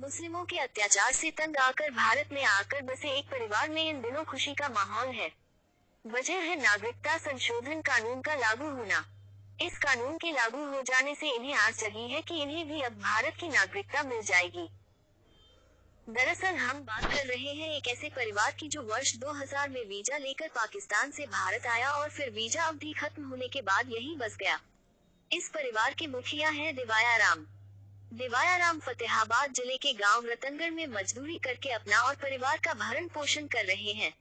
मुस्लिमों के अत्याचार से तंग आकर भारत में आकर बसे एक परिवार में इन दिनों खुशी का माहौल है। वजह है नागरिकता संशोधन कानून का लागू होना। इस कानून के लागू हो जाने से इन्हें आस जगी है कि इन्हें भी अब भारत की नागरिकता मिल जाएगी। दरअसल हम बात कर रहे हैं एक ऐसे परिवार की जो वर्ष 2000 में वीजा लेकर पाकिस्तान से भारत आया और फिर वीजा अवधि खत्म होने के बाद यहीं बस गया। इस परिवार के मुखिया हैं दिवायाराम। दिवायाराम फतेहाबाद जिले के गांव रतनगढ़ में मजदूरी करके अपना और परिवार का भरण पोषण कर रहे हैं।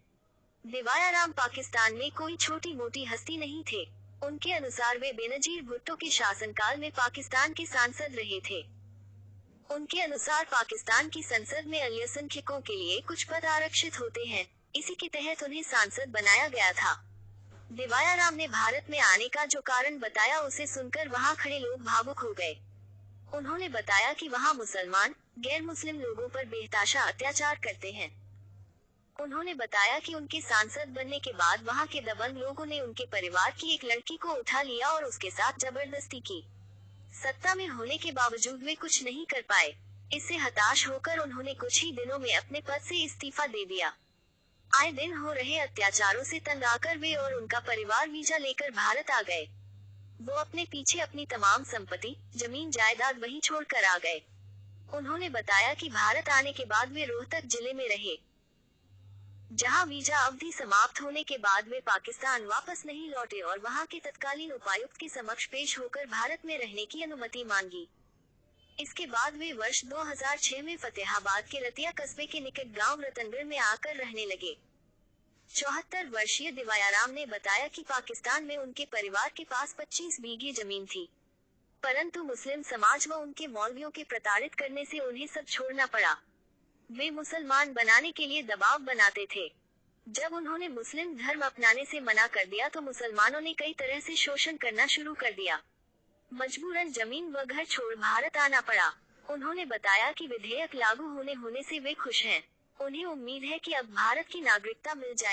दिवायाराम पाकिस्तान में कोई छोटी मोटी हस्ती नहीं थे। उनके अनुसार वे बेनजीर भुट्टो के शासनकाल में पाकिस्तान के सांसद रहे थे। उनके अनुसार पाकिस्तान की संसद में अल्पसंख्यकों के लिए कुछ पद आरक्षित होते हैं, इसी के तहत उन्हें सांसद बनाया गया था। दिवायाराम ने भारत में आने का जो कारण बताया उसे सुनकर वहां खड़े लोग भावुक हो गए। उन्होंने बताया कि वहां मुसलमान, गैर मुस्लिम लोगों पर बेतहाशा अत्याचार करते हैं। उन्होंने बताया कि उनके सांसद बनने के बाद वहां के दबंग लोगों ने उनके परिवार की एक लड़की को उठा लिया और उसके साथ जबरदस्ती की। सत्ता में होने के बावजूद वे कुछ नहीं कर पाए। इससे हताश होकर उन्होंने कुछ ही दिनों में अपने पद से इस्तीफा दे दिया। आए दिन हो रहे अत्याचारों से तंग आकर वे और उनका परिवार वीजा लेकर भारत आ गए। वो अपने पीछे अपनी तमाम संपत्ति, जमीन जायदाद वहीं छोड़कर आ गए। उन्होंने बताया कि भारत आने के बाद वे रोहतक जिले में रहे, जहां वीजा अवधि समाप्त होने के बाद वे पाकिस्तान वापस नहीं लौटे और वहां के तत्कालीन उपायुक्त के समक्ष पेश होकर भारत में रहने की अनुमति मांगी। इसके बाद वे वर्ष 2006 में फतेहाबाद के रतिया कस्बे के निकट गांव रतनगढ़ में आकर रहने लगे। 74 वर्षीय दिवायाराम ने बताया कि पाकिस्तान में उनके परिवार के पास 25 बीघे जमीन थी, परंतु मुस्लिम समाज व उनके मौलवियों के प्रताड़ित करने से उन्हें सब छोड़ना पड़ा। वे मुसलमान बनाने के लिए दबाव बनाते थे। जब उन्होंने मुस्लिम धर्म अपनाने से मना कर दिया तो मुसलमानों ने कई तरह से शोषण करना शुरू कर दिया। मजबूरन जमीन व घर छोड़ भारत आना पड़ा। उन्होंने बताया कि विधेयक लागू होने से वे खुश हैं। उन्हें उम्मीद है कि अब भारत की नागरिकता मिल जाएगी।